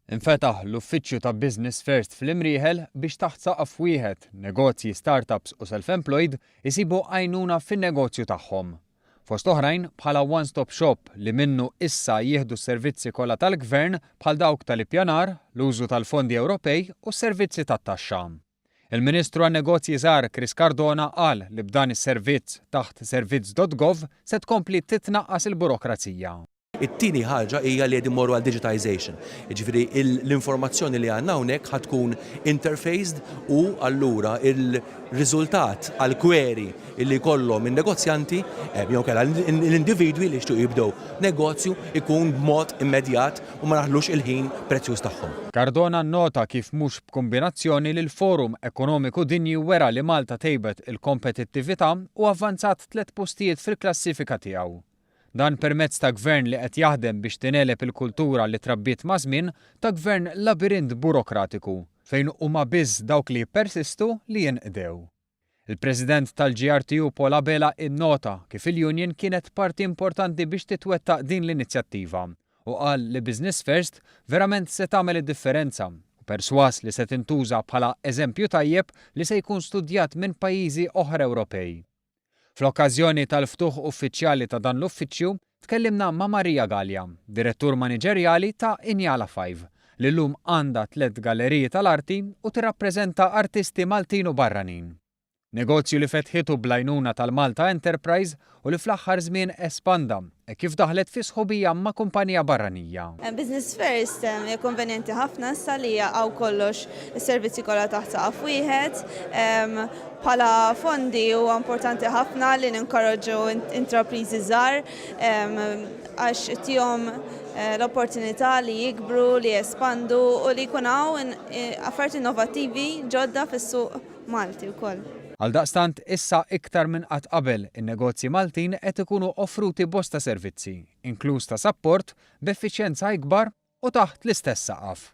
Infetaħ l-uffiċċju ta' Business First fl-Imrieħel biex taħt saqaf wieħed negozji, startups u self-employed isibu għajnuna fin-negozju tagħhom. Fost oħrajn bħala one-stop shop li minnu issa jieħdu s-servizzi kollha tal-Gvern bħal dawk tal-ippjanar, l-użu tal-fondi Ewropej u s-servizzi tat-taxxa. Il-Ministru għan-Negozji Żgħar Chris Cardona qal li b'dan is-servizz taħt servizz.gov se tkompli titnaqqas il-burokrazija. It-tieni ħaġa hija li qed immorru għal digitization. Jiġifieri l-informazzjoni li għandna hawnhekk ħad tkun interfaced u allura il-riżultat għal query li jkollhom in-negozjanti jew kellha l-individwi li jixtiequ jibdew negozju ikun b'mod immedjat u ma naħlux il-ħin prezzjuż tagħhom. Cardona nnota kif mhux b'kombinazzjoni li l-Forum Ekonomiku Dinji wera li Malta tejbet il-kompetittività u avvanzat 3 postijiet fil-klassifika tiegħu. Dan permezz ta' gvern li qed jaħdem biex tinelep il-kultura li trabbiet ma' żmien ta' gvern labirint burokratiku fejn huma biss dawk li jippersistu li jinqdew. Il-President tal-GRTU Paul Abela innota kif il-Union kienet parti importanti biex titwettaq din l-inizjattiva u qal li Business First verament se tagħmel id-differenza u perswas li se tintuża bħala eżempju tajjeb li se jkun studjat minn pajjiżi oħra Ewropej. Fl-okkażjoni tal-ftuħ uffiċjali ta' dan l-uffiċċju, tkellimna ma' Marija Galja, direttur maniġerjali ta' Injala 5, li llum għandha 3 galleriji tal-arti u tirrappreżenta artisti Maltin u barranin. Negozju li fetħitu bl-għajnuna tal-Malta Enterprise u li fl-aħħar żmien espanda kif daħlet fi sħubija ma' kumpanija barranija. Business First hija konvenjenti ħafna issa li jaqgħu kollox is-servizzi kollha taħt saqaf wieħed. Bħala fondi huwa importanti ħafna li ninkoraġġu intrapriżi żgħar għax tihom l-opportunità li jikbru, li jespandu u li jkun hawn affarijiet innovattivi ġodda fis-suq Malti wkoll. Għaldaqstant issa iktar minn qatt qabel in-negozji Maltin qed ikunu offruti bosta servizzi, inkluż ta' sapport b'effiċjenza ikbar u taħt l-istess saqaf.